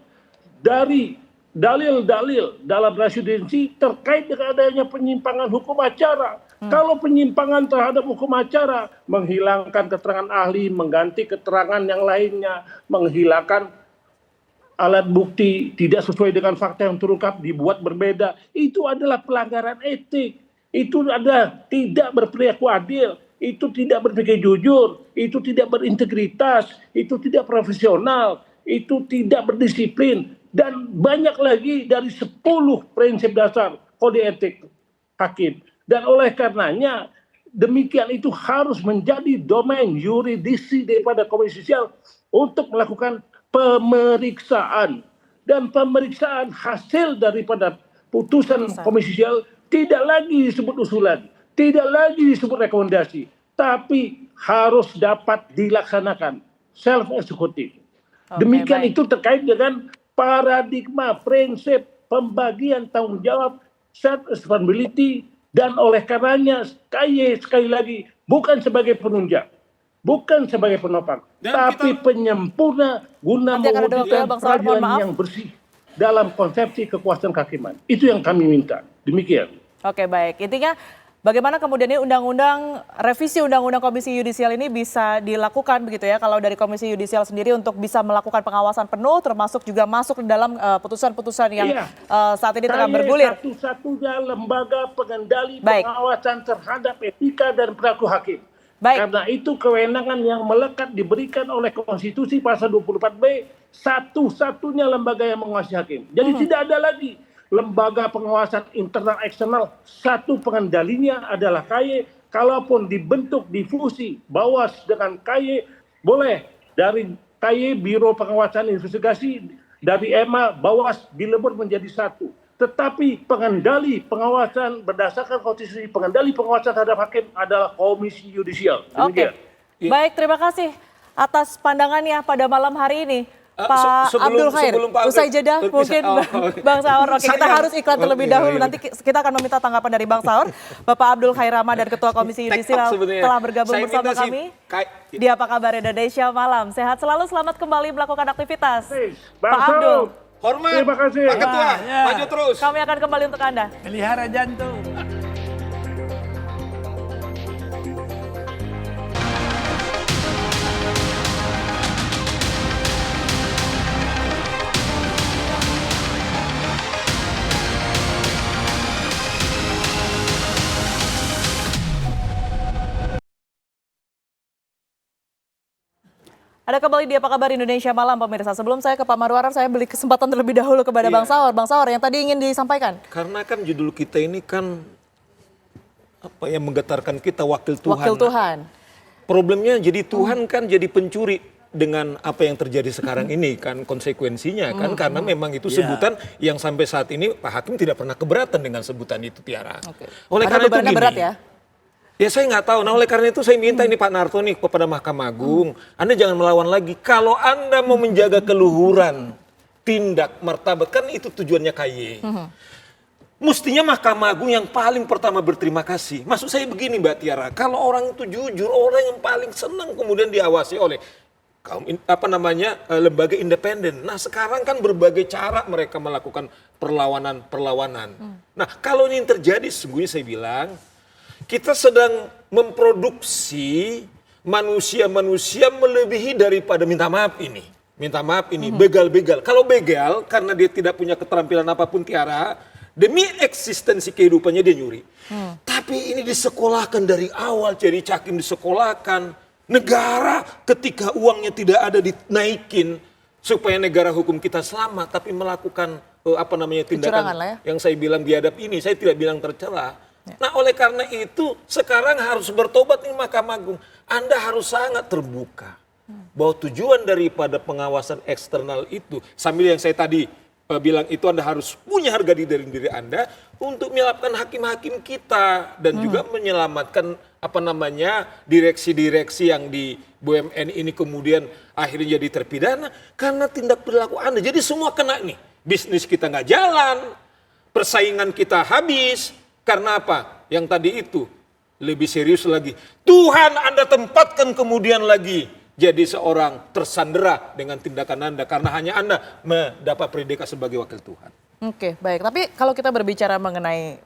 dari dalil-dalil dalam residensi terkait dengan adanya penyimpangan hukum acara. Kalau penyimpangan terhadap hukum acara, menghilangkan keterangan ahli, mengganti keterangan yang lainnya, menghilangkan alat bukti tidak sesuai dengan fakta yang terungkap, dibuat berbeda, itu adalah pelanggaran etik. Itu adalah tidak berperilaku adil, itu tidak berpikir jujur, itu tidak berintegritas, itu tidak profesional, itu tidak berdisiplin, dan banyak lagi dari 10 prinsip dasar kode etik hakim. Dan oleh karenanya demikian itu harus menjadi domain yuridisi daripada Komisi Yudisial untuk melakukan pemeriksaan. Dan pemeriksaan hasil daripada putusan Komisi Yudisial tidak lagi disebut usulan, tidak lagi disebut rekomendasi, tapi harus dapat dilaksanakan, self eksekutif. Demikian itu terkait dengan paradigma prinsip pembagian tanggung jawab, self accountability, dan oleh karenanya KY sekali lagi bukan sebagai penunjang, bukan sebagai penopang, tapi penyempurna guna mewujudkan peradilan yang bersih dalam konsepsi kekuasaan kehakiman. Itu yang kami minta. Demikian. Oke, baik. Intinya bagaimana kemudian ini revisi undang-undang Komisi Yudisial ini bisa dilakukan begitu ya, kalau dari Komisi Yudisial sendiri untuk bisa melakukan pengawasan penuh, termasuk juga masuk dalam putusan-putusan yang saat ini tengah bergulir. Satu-satunya lembaga pengendali pengawasan terhadap etika dan perilaku hakim. Karena itu kewenangan yang melekat diberikan oleh Konstitusi pasal 24B, satu-satunya lembaga yang mengawasi hakim. Jadi tidak ada lagi lembaga pengawasan internal eksternal, satu pengendalinya adalah KY. Kalaupun dibentuk difusi Bawas dengan KY, boleh dari KY Biro Pengawasan Investigasi, dari EMA Bawas dilebur menjadi satu. Tetapi pengendali pengawasan berdasarkan konstitusi, pengendali pengawasan terhadap hakim adalah Komisi Yudisial. Oke, baik, terima kasih atas pandangannya pada malam hari ini. Pak Abdul Khair, usai jeda mungkin Bang Saur. Oke, kita harus iklan terlebih dahulu. Nanti kita akan meminta tanggapan dari Bang Saur. Bapak Abdul Khairama dan Ketua Komisi Yudisial telah bergabung bersama kami di Apa Kabar Indonesia Malam. Sehat selalu, selamat kembali melakukan aktivitas. Pak Abdul. Hormat, terima kasih. Pak Ketua, maju terus. Kami akan kembali untuk Anda. Pelihara jantung. Ada kembali di Apa Kabar Indonesia Malam, pemirsa. Sebelum saya ke Pak Marwarar, saya beri kesempatan terlebih dahulu kepada Bang Saur. Bang Saur, yang tadi ingin disampaikan. Karena kan judul kita ini kan apa yang menggetarkan kita, wakil Tuhan. Wakil Tuhan. Problemnya jadi Tuhan kan jadi pencuri dengan apa yang terjadi sekarang ini kan, konsekuensinya kan, karena memang itu sebutan yang sampai saat ini Pak Hakim tidak pernah keberatan dengan sebutan itu, Tiara. Oleh karena itu gini, berat ya? Ya saya nggak tahu. Nah oleh karena itu saya minta ini Pak Narto nih kepada Mahkamah Agung, Anda jangan melawan lagi. Kalau Anda mau menjaga keluhuran, tindak, martabat, kan itu tujuannya KY. Mestinya Mahkamah Agung yang paling pertama berterima kasih. Maksud saya begini Mbak Tiara, kalau orang itu jujur, orang yang paling senang kemudian diawasi oleh lembaga independen. Nah sekarang kan berbagai cara mereka melakukan perlawanan. Nah kalau ini terjadi, sesungguhnya saya bilang, kita sedang memproduksi manusia-manusia melebihi daripada minta maaf ini. Minta maaf ini, begal-begal. Kalau begal, karena dia tidak punya keterampilan apapun, Tiara, demi eksistensi kehidupannya dia nyuri. Tapi ini disekolahkan dari awal, jadi cakim disekolahkan. Negara ketika uangnya tidak ada dinaikin, supaya negara hukum kita selamat, tapi melakukan tindakan yang saya bilang biadab ini, saya tidak bilang tercela. Nah oleh karena itu sekarang harus bertobat nih Mahkamah Agung. Anda harus sangat terbuka bahwa tujuan daripada pengawasan eksternal itu, sambil yang saya tadi bilang itu, Anda harus punya harga diri Anda untuk menyelamatkan hakim-hakim kita dan juga menyelamatkan direksi-direksi yang di BUMN ini kemudian akhirnya jadi terpidana karena tindak perilaku Anda. Jadi semua kena nih. Bisnis kita nggak jalan, persaingan kita habis. Karena apa? Yang tadi itu lebih serius lagi. Tuhan Anda tempatkan kemudian lagi jadi seorang tersandera dengan tindakan Anda karena hanya Anda mendapat predikat sebagai wakil Tuhan. Oke, baik. Tapi kalau kita berbicara mengenai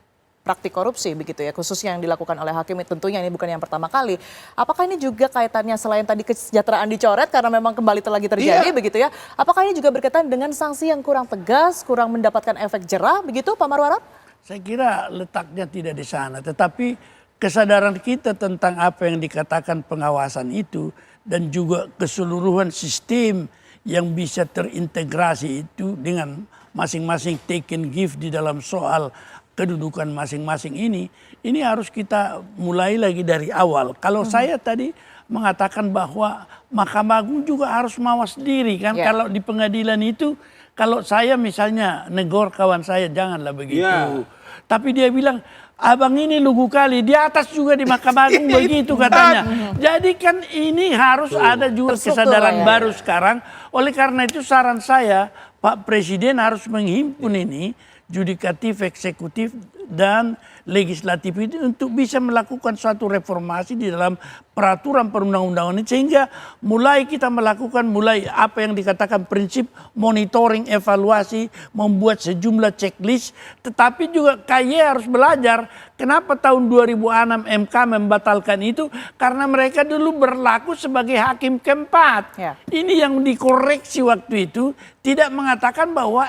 praktik korupsi begitu ya, khususnya yang dilakukan oleh hakim, tentunya ini bukan yang pertama kali. Apakah ini juga kaitannya selain tadi kesejahteraan dicoret karena memang kembali lagi terjadi begitu ya? Apakah ini juga berkaitan dengan sanksi yang kurang tegas, kurang mendapatkan efek jerah begitu Pak Marwarar? Saya kira letaknya tidak di sana, tetapi kesadaran kita tentang apa yang dikatakan pengawasan itu dan juga keseluruhan sistem yang bisa terintegrasi itu dengan masing-masing take and give di dalam soal kedudukan masing-masing ini harus kita mulai lagi dari awal. Kalau saya tadi mengatakan bahwa Mahkamah Agung juga harus mawas diri kan, kalau di pengadilan itu, kalau saya misalnya negor kawan saya janganlah begitu. Tapi dia bilang, abang ini lugu kali, di atas juga di Mahkamah Agung begitu katanya. Jadi kan ini harus ada juga kesadaran baru sekarang. Oleh karena itu saran saya, Pak Presiden harus menghimpun ini, yudikatif, eksekutif, dan legislatif itu untuk bisa melakukan suatu reformasi di dalam peraturan perundang-undangan ini, sehingga mulai kita melakukan apa yang dikatakan prinsip monitoring, evaluasi, membuat sejumlah checklist, tetapi juga KY harus belajar kenapa tahun 2006 MK membatalkan itu, karena mereka dulu berlaku sebagai hakim keempat. Ini yang dikoreksi waktu itu, tidak mengatakan bahwa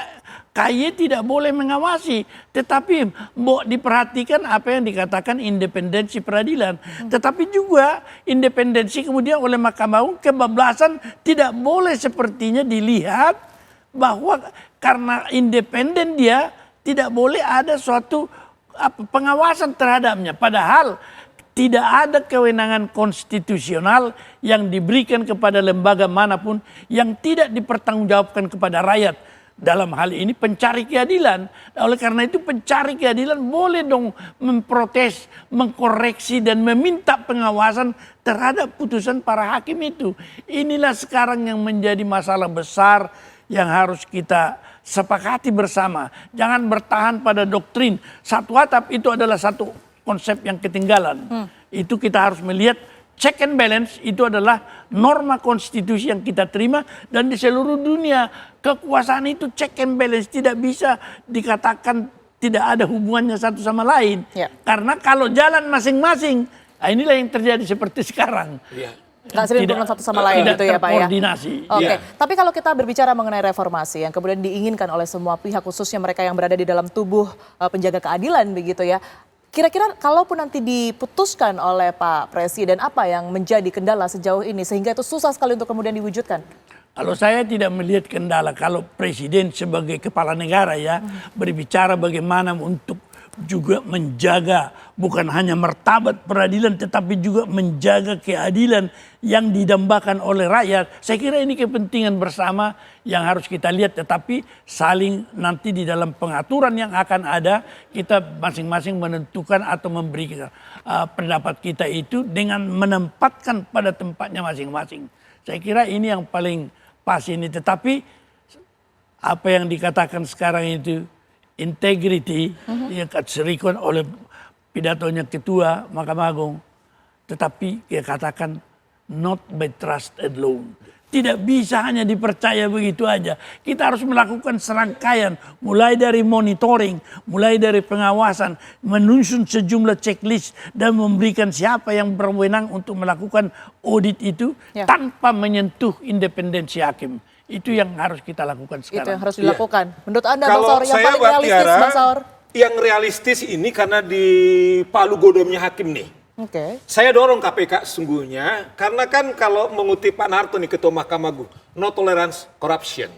KY tidak boleh mengawasi, tetapi diperhatikan apa yang dikatakan independensi peradilan. Tetapi juga independensi kemudian oleh Mahkamah Agung kebablasan tidak boleh sepertinya dilihat bahwa karena independen dia tidak boleh ada suatu pengawasan terhadapnya. Padahal tidak ada kewenangan konstitusional yang diberikan kepada lembaga manapun yang tidak dipertanggungjawabkan kepada rakyat. Dalam hal ini pencari keadilan. Oleh karena itu pencari keadilan boleh dong memprotes, mengkoreksi dan meminta pengawasan terhadap putusan para hakim itu. Inilah sekarang yang menjadi masalah besar yang harus kita sepakati bersama. Jangan bertahan pada doktrin. Satu atap itu adalah satu konsep yang ketinggalan. Itu kita harus melihat check and balance itu adalah norma konstitusi yang kita terima, dan di seluruh dunia kekuasaan itu check and balance, tidak bisa dikatakan tidak ada hubungannya satu sama lain. Karena kalau jalan masing-masing, inilah yang terjadi seperti sekarang. Nggak sering berhubungan satu sama lain gitu ya Pak ya. Koordinasi. Oke. Tapi kalau kita berbicara mengenai reformasi yang kemudian diinginkan oleh semua pihak, khususnya mereka yang berada di dalam tubuh penjaga keadilan begitu ya. Kira-kira kalaupun nanti diputuskan oleh Pak Presiden, apa yang menjadi kendala sejauh ini sehingga itu susah sekali untuk kemudian diwujudkan? Kalau saya tidak melihat kendala, kalau Presiden sebagai kepala negara ya berbicara bagaimana untuk juga menjaga bukan hanya martabat peradilan tetapi juga menjaga keadilan yang didambakan oleh rakyat. Saya kira ini kepentingan bersama yang harus kita lihat, tetapi saling nanti di dalam pengaturan yang akan ada kita masing-masing menentukan atau memberikan pendapat kita itu dengan menempatkan pada tempatnya masing-masing. Saya kira ini yang paling pas ini, tetapi apa yang dikatakan sekarang itu integrity yang diserikan oleh pidatonya Ketua Mahkamah Agung, tetapi dia katakan not by trust alone. Tidak bisa hanya dipercaya begitu aja. Kita harus melakukan serangkaian, mulai dari monitoring, mulai dari pengawasan, menyusun sejumlah checklist dan memberikan siapa yang berwenang untuk melakukan audit itu tanpa menyentuh independensi hakim. Itu yang harus kita lakukan sekarang. Itu yang harus dilakukan. Menurut Anda, Bang Kalau Saur, yang paling realistis, Bang Saur? Yang realistis ini karena di palu godomnya hakim nih. Saya dorong KPK sesungguhnya, karena kan kalau mengutip Pak Narto nih, Ketua Mahkamah Agung, no tolerance corruption.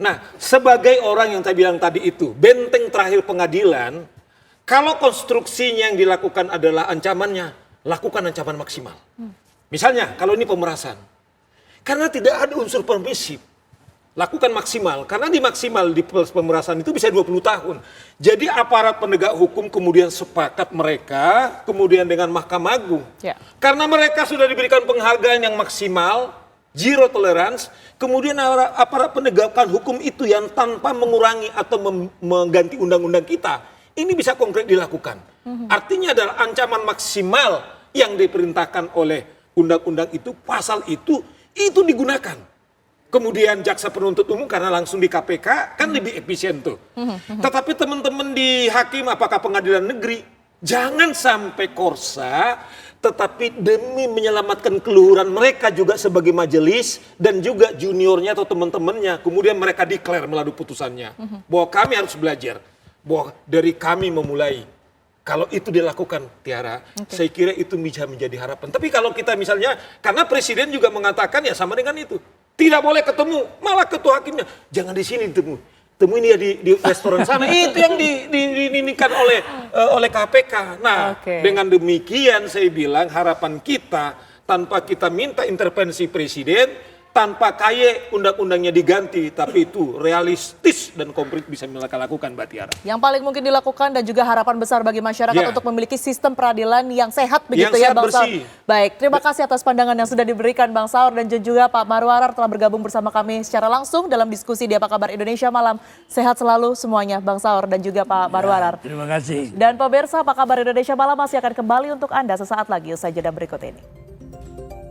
Nah, sebagai orang yang saya bilang tadi itu, benteng terakhir pengadilan, kalau konstruksinya yang dilakukan adalah ancamannya, lakukan ancaman maksimal. Misalnya, kalau ini pemerasan, karena tidak ada unsur permisif, lakukan maksimal. Karena di maksimal di pemerasan itu bisa 20 tahun. Jadi aparat penegak hukum kemudian sepakat mereka, kemudian dengan Mahkamah Agung. Karena mereka sudah diberikan penghargaan yang maksimal, zero tolerance, kemudian aparat penegakan hukum itu yang tanpa mengurangi atau mengganti undang-undang kita, ini bisa konkret dilakukan. Artinya adalah ancaman maksimal yang diperintahkan oleh undang-undang itu, pasal itu itu digunakan. Kemudian jaksa penuntut umum karena langsung di KPK kan lebih efisien tuh. Tetapi teman-teman di hakim apakah pengadilan negeri, jangan sampai korsa, tetapi demi menyelamatkan keluhuran mereka juga sebagai majelis dan juga juniornya atau teman-temannya, kemudian mereka declare melalui putusannya bahwa kami harus belajar, bahwa dari kami memulai. Kalau itu dilakukan, Tiara, saya kira itu bisa menjadi harapan. Tapi kalau kita misalnya, karena presiden juga mengatakan ya sama dengan itu, tidak boleh ketemu, malah ketua hakimnya jangan di sini temuin dia di restoran sana. Itu yang dininikan oleh KPK. Nah, dengan demikian saya bilang harapan kita tanpa kita minta intervensi presiden, tanpa kaye undang-undangnya diganti, tapi itu realistis dan konkret bisa mereka lakukan, Mbak Tiara. Yang paling mungkin dilakukan dan juga harapan besar bagi masyarakat untuk memiliki sistem peradilan yang sehat begitu yang ya sehat, Bang Saur. bersih. Baik, terima kasih atas pandangan yang sudah diberikan Bang Saur dan juga Pak Marwarar telah bergabung bersama kami secara langsung dalam diskusi di Apa Kabar Indonesia Malam. Sehat selalu semuanya Bang Saur dan juga Pak Marwarar. Terima kasih. Dan pemirsa Apa Kabar Indonesia Malam masih akan kembali untuk Anda sesaat lagi usai jeda berikut ini.